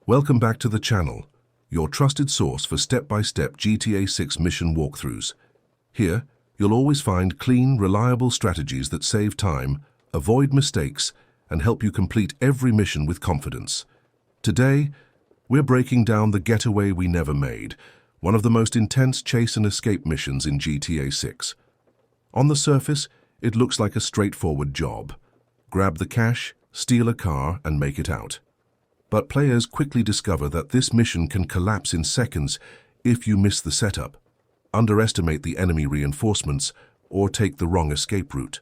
Welcome back to the channel, your trusted source for step-by-step GTA 6 mission walkthroughs. Here, you'll always find clean, reliable strategies that save time, avoid mistakes, and help you complete every mission with confidence. Today, we're breaking down the Getaway We Never Made, one of the most intense chase and escape missions in GTA 6. On the surface, it looks like a straightforward job. Grab the cash, steal a car, and make it out. But players quickly discover that this mission can collapse in seconds if you miss the setup, underestimate the enemy reinforcements, or take the wrong escape route.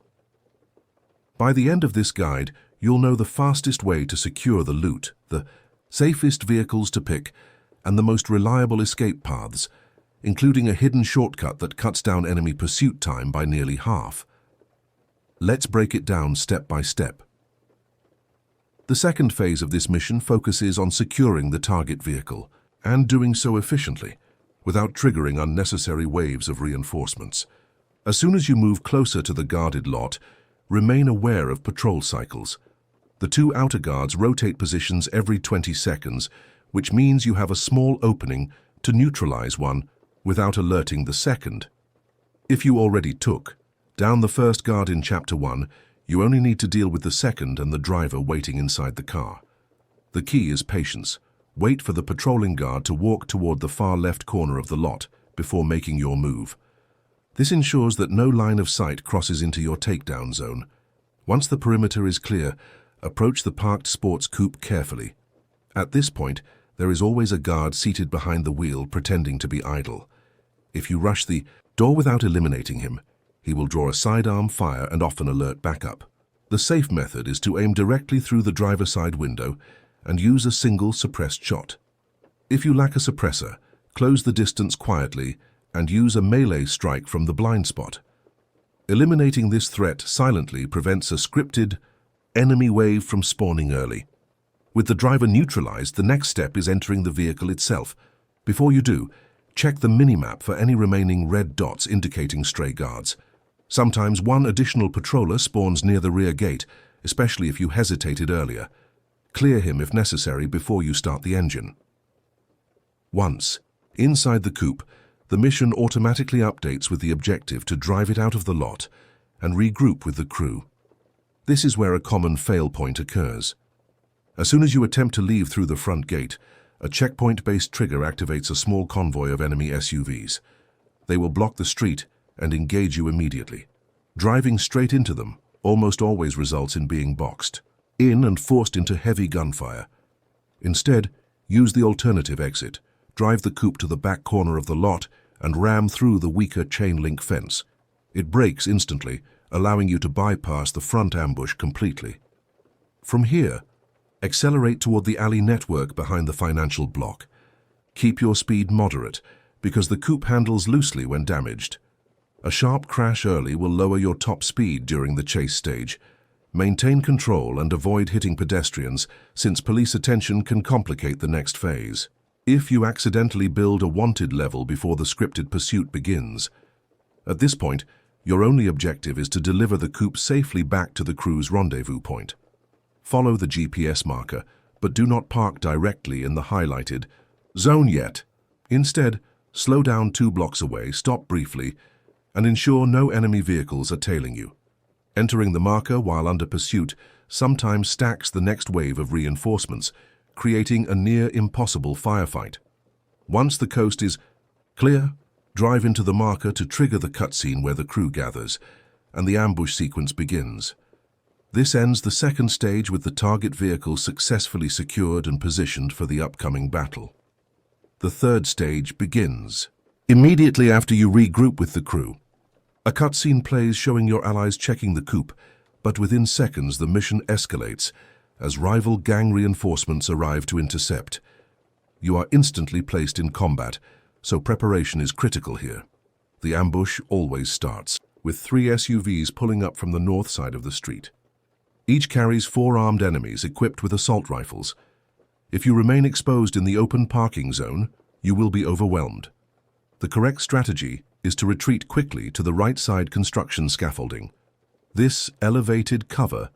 By the end of this guide, you'll know the fastest way to secure the loot, the safest vehicles to pick, and the most reliable escape paths, including a hidden shortcut that cuts down enemy pursuit time by nearly half. Let's break it down step by step. The second phase of this mission focuses on securing the target vehicle, and doing so efficiently, without triggering unnecessary waves of reinforcements. As soon as you move closer to the guarded lot, remain aware of patrol cycles. The two outer guards rotate positions every 20 seconds, which means you have a small opening to neutralize one without alerting the second. If you already took down the first guard in Chapter 1, you only need to deal with the second and the driver waiting inside the car. The key is patience. Wait for the patrolling guard to walk toward the far left corner of the lot before making your move. This ensures that no line of sight crosses into your takedown zone. Once the perimeter is clear, approach the parked sports coupe carefully. At this point, there is always a guard seated behind the wheel pretending to be idle. If you rush the door without eliminating him, he will draw a sidearm fire and often alert backup. The safe method is to aim directly through the driver's side window and use a single suppressed shot. If you lack a suppressor, close the distance quietly and use a melee strike from the blind spot. Eliminating this threat silently prevents a scripted enemy wave from spawning early. With the driver neutralized, the next step is entering the vehicle itself. Before you do, check the minimap for any remaining red dots indicating stray guards. Sometimes one additional patroller spawns near the rear gate, especially if you hesitated earlier. Clear him if necessary before you start the engine. Once inside the coupe, the mission automatically updates with the objective to drive it out of the lot and regroup with the crew. This is where a common fail point occurs. As soon as you attempt to leave through the front gate, a checkpoint-based trigger activates a small convoy of enemy SUVs. They will block the street and engage you immediately. Driving straight into them almost always results in being boxed in and forced into heavy gunfire. Instead, use the alternative exit. Drive the coupe to the back corner of the lot and ram through the weaker chain-link fence. It breaks instantly, allowing you to bypass the front ambush completely. From here, accelerate toward the alley network behind the financial block. Keep your speed moderate, because the coupe handles loosely when damaged. A sharp crash early will lower your top speed during the chase stage. Maintain control and avoid hitting pedestrians, since police attention can complicate the next phase. If you accidentally build a wanted level before the scripted pursuit begins, at this point, your only objective is to deliver the coupe safely back to the crew's rendezvous point. Follow the GPS marker, but do not park directly in the highlighted zone yet. Instead, slow down 2 blocks away, stop briefly, and ensure no enemy vehicles are tailing you. Entering the marker while under pursuit sometimes stacks the next wave of reinforcements, creating a near-impossible firefight. Once the coast is clear, drive into the marker to trigger the cutscene where the crew gathers, and the ambush sequence begins. This ends the second stage with the target vehicle successfully secured and positioned for the upcoming battle. The third stage begins immediately after you regroup with the crew. A cutscene plays showing your allies checking the coupe, but within seconds the mission escalates as rival gang reinforcements arrive to intercept. You are instantly placed in combat, so preparation is critical here. The ambush always starts with 3 SUVs pulling up from the north side of the street. Each carries 4 armed enemies equipped with assault rifles. If you remain exposed in the open parking zone, you will be overwhelmed. The correct strategy is to retreat quickly to the right side construction scaffolding. This elevated cover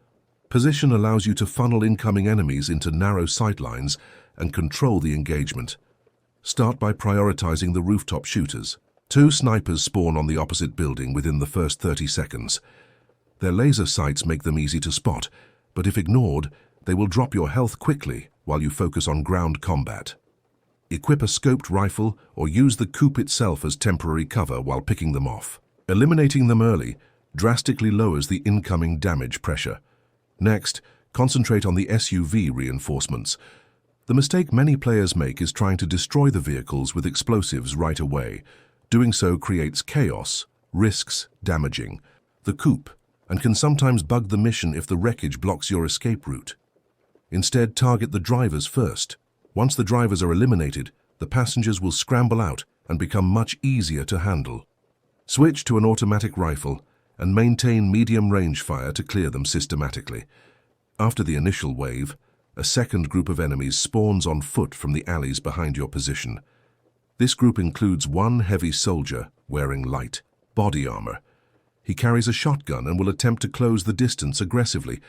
Position allows you to funnel incoming enemies into narrow sightlines and control the engagement. Start by prioritizing the rooftop shooters. 2 snipers spawn on the opposite building within the first 30 seconds. Their laser sights make them easy to spot, but if ignored, they will drop your health quickly while you focus on ground combat. Equip a scoped rifle or use the coop itself as temporary cover while picking them off. Eliminating them early drastically lowers the incoming damage pressure. Next, concentrate on the SUV reinforcements. The mistake many players make is trying to destroy the vehicles with explosives right away. Doing so creates chaos, risks damaging the coop, and can sometimes bug the mission if the wreckage blocks your escape route. Instead, target the drivers first. Once the drivers are eliminated, the passengers will scramble out and become much easier to handle. Switch to an automatic rifle and maintain medium-range fire to clear them systematically. After the initial wave, a second group of enemies spawns on foot from the alleys behind your position. This group includes one heavy soldier wearing light body armor. He carries a shotgun and will attempt to close the distance aggressively.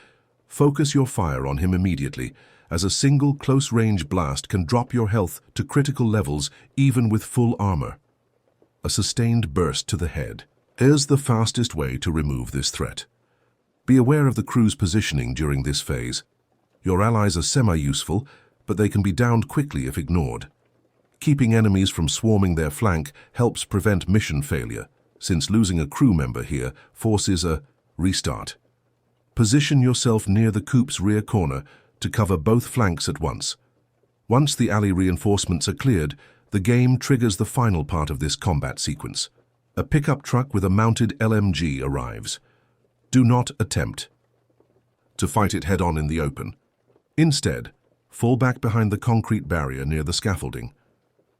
Focus your fire on him immediately, as a single close-range blast can drop your health to critical levels even with full armor. A sustained burst to the head is the fastest way to remove this threat. Be aware of the crew's positioning during this phase. Your allies are semi-useful, but they can be downed quickly if ignored. Keeping enemies from swarming their flank helps prevent mission failure, since losing a crew member here forces a restart. Position yourself near the coop's rear corner to cover both flanks at once. Once the alley reinforcements are cleared, the game triggers the final part of this combat sequence. A pickup truck with a mounted LMG arrives. Do not attempt to fight it head-on in the open. Instead, fall back behind the concrete barrier near the scaffolding.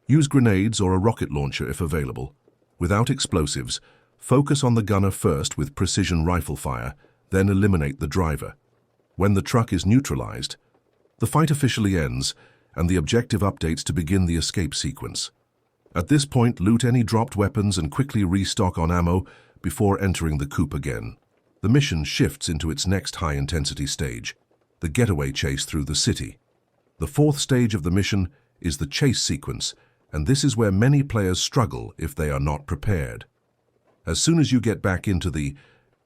Use grenades or a rocket launcher if available. Without explosives, focus on the gunner first with precision rifle fire, then eliminate the driver. When the truck is neutralized, the fight officially ends and the objective updates to begin the escape sequence. At this point, loot any dropped weapons and quickly restock on ammo before entering the coop again. The mission shifts into its next high-intensity stage, the getaway chase through the city. The 4th stage of the mission is the chase sequence, and this is where many players struggle if they are not prepared. As soon as you get back into the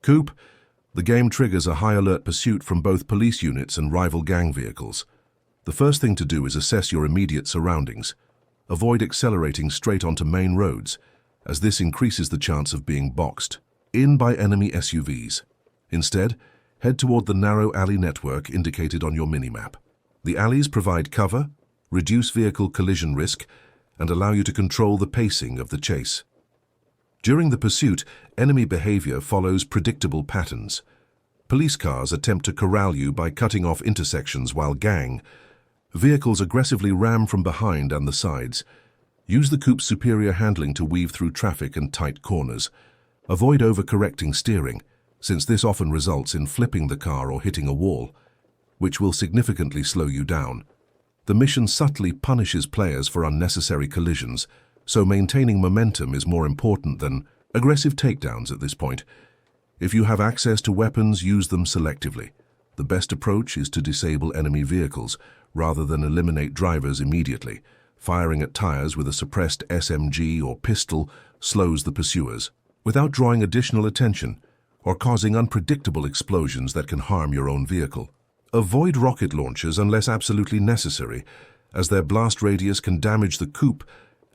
coop, the game triggers a high-alert pursuit from both police units and rival gang vehicles. The first thing to do is assess your immediate surroundings. Avoid accelerating straight onto main roads, as this increases the chance of being boxed in by enemy SUVs. Instead, head toward the narrow alley network indicated on your minimap. The alleys provide cover, reduce vehicle collision risk, and allow you to control the pacing of the chase. During the pursuit, enemy behavior follows predictable patterns. Police cars attempt to corral you by cutting off intersections, while gang vehicles aggressively ram from behind and the sides. Use the coup's superior handling to weave through traffic and tight corners. Avoid overcorrecting steering, since this often results in flipping the car or hitting a wall, which will significantly slow you down. The mission subtly punishes players for unnecessary collisions, so maintaining momentum is more important than aggressive takedowns at this point. If you have access to weapons, use them selectively. The best approach is to disable enemy vehicles, rather than eliminate drivers immediately. Firing at tires with a suppressed SMG or pistol slows the pursuers, without drawing additional attention or causing unpredictable explosions that can harm your own vehicle. Avoid rocket launchers unless absolutely necessary, as their blast radius can damage the coupe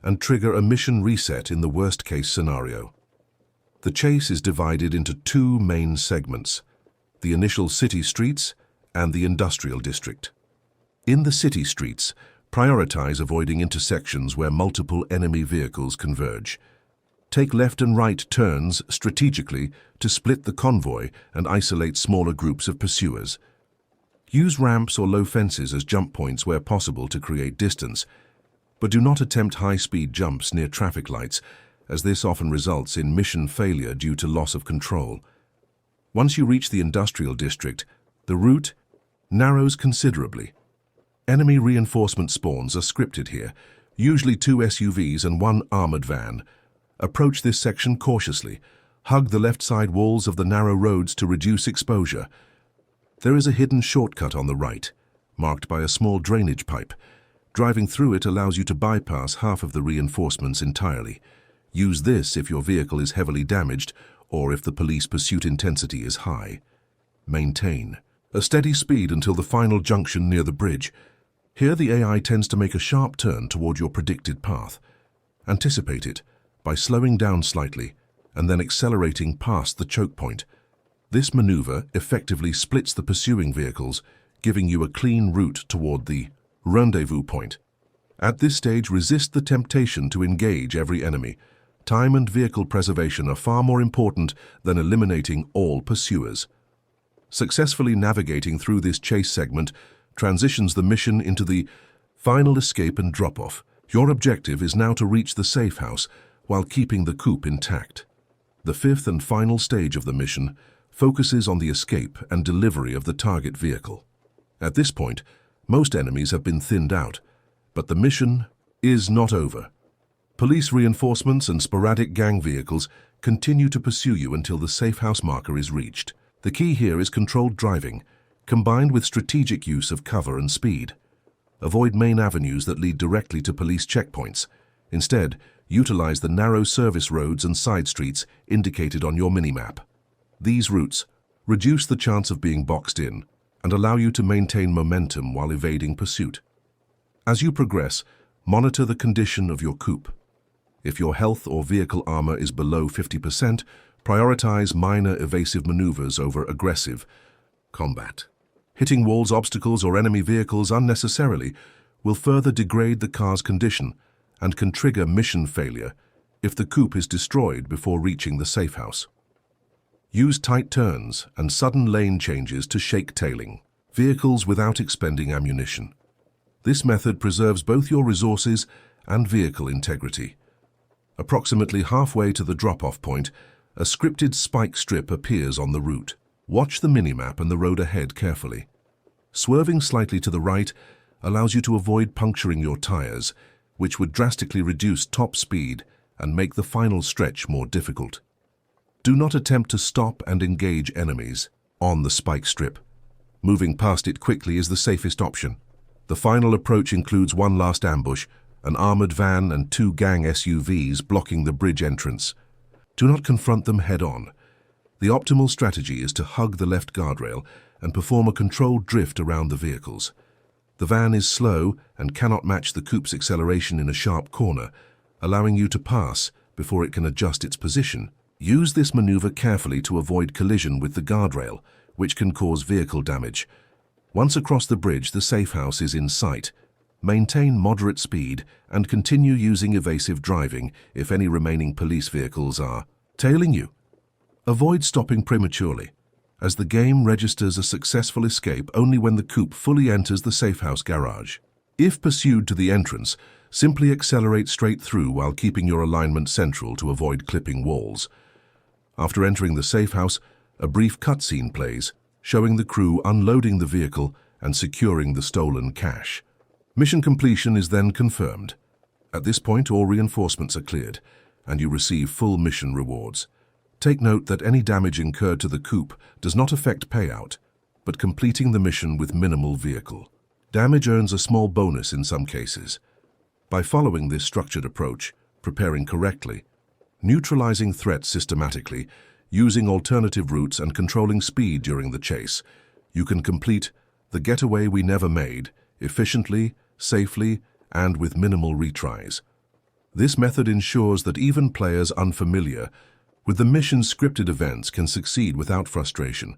and trigger a mission reset in the worst-case scenario. The chase is divided into 2 main segments: the initial city streets and the industrial district. In the city streets, prioritize avoiding intersections where multiple enemy vehicles converge. Take left and right turns strategically to split the convoy and isolate smaller groups of pursuers. Use ramps or low fences as jump points where possible to create distance, but do not attempt high-speed jumps near traffic lights, as this often results in mission failure due to loss of control. Once you reach the industrial district, the route narrows considerably. Enemy reinforcement spawns are scripted here, usually 2 SUVs and 1 armored van. Approach this section cautiously. Hug the left side walls of the narrow roads to reduce exposure. There is a hidden shortcut on the right, marked by a small drainage pipe. Driving through it allows you to bypass half of the reinforcements entirely. Use this if your vehicle is heavily damaged or if the police pursuit intensity is high. Maintain a steady speed until the final junction near the bridge. Here the AI tends to make a sharp turn toward your predicted path. Anticipate it by slowing down slightly and then accelerating past the choke point. This maneuver effectively splits the pursuing vehicles, giving you a clean route toward the rendezvous point. At this stage, resist the temptation to engage every enemy. Time and vehicle preservation are far more important than eliminating all pursuers. Successfully navigating through this chase segment transitions the mission into the final escape and drop-off. Your objective is now to reach the safe house while keeping the coupe intact. The fifth and final stage of the mission focuses on the escape and delivery of the target vehicle. At this point, most enemies have been thinned out, but the mission is not over. Police reinforcements and sporadic gang vehicles continue to pursue you until the safe house marker is reached. The key here is controlled driving, combined with strategic use of cover and speed. Avoid main avenues that lead directly to police checkpoints. Instead, utilize the narrow service roads and side streets indicated on your minimap. These routes reduce the chance of being boxed in and allow you to maintain momentum while evading pursuit. As you progress, monitor the condition of your coupe. If your health or vehicle armor is below 50%, prioritize minor evasive maneuvers over aggressive combat. Hitting walls, obstacles, or enemy vehicles unnecessarily will further degrade the car's condition and can trigger mission failure if the coupe is destroyed before reaching the safe house. Use tight turns and sudden lane changes to shake tailing vehicles without expending ammunition. This method preserves both your resources and vehicle integrity. Approximately halfway to the drop-off point, a scripted spike strip appears on the route. Watch the minimap and the road ahead carefully. Swerving slightly to the right allows you to avoid puncturing your tires, which would drastically reduce top speed and make the final stretch more difficult. Do not attempt to stop and engage enemies on the spike strip. Moving past it quickly is the safest option. The final approach includes one last ambush, an armored van and 2 gang SUVs blocking the bridge entrance. Do not confront them head-on. The optimal strategy is to hug the left guardrail and perform a controlled drift around the vehicles. The van is slow and cannot match the coupe's acceleration in a sharp corner, allowing you to pass before it can adjust its position. Use this maneuver carefully to avoid collision with the guardrail, which can cause vehicle damage. Once across the bridge, the safe house is in sight. Maintain moderate speed and continue using evasive driving if any remaining police vehicles are tailing you. Avoid stopping prematurely, as the game registers a successful escape only when the coupe fully enters the safe house garage. If pursued to the entrance, simply accelerate straight through while keeping your alignment central to avoid clipping walls. After entering the safe house, a brief cutscene plays, showing the crew unloading the vehicle and securing the stolen cash. Mission completion is then confirmed. At this point, all reinforcements are cleared, and you receive full mission rewards. Take note that any damage incurred to the coupe does not affect payout, but completing the mission with minimal vehicle damage earns a small bonus in some cases. By following this structured approach, preparing correctly, neutralizing threats systematically, using alternative routes and controlling speed during the chase, you can complete the Getaway We Never Made efficiently, safely, and with minimal retries. This method ensures that even players unfamiliar with the mission's scripted events can succeed without frustration.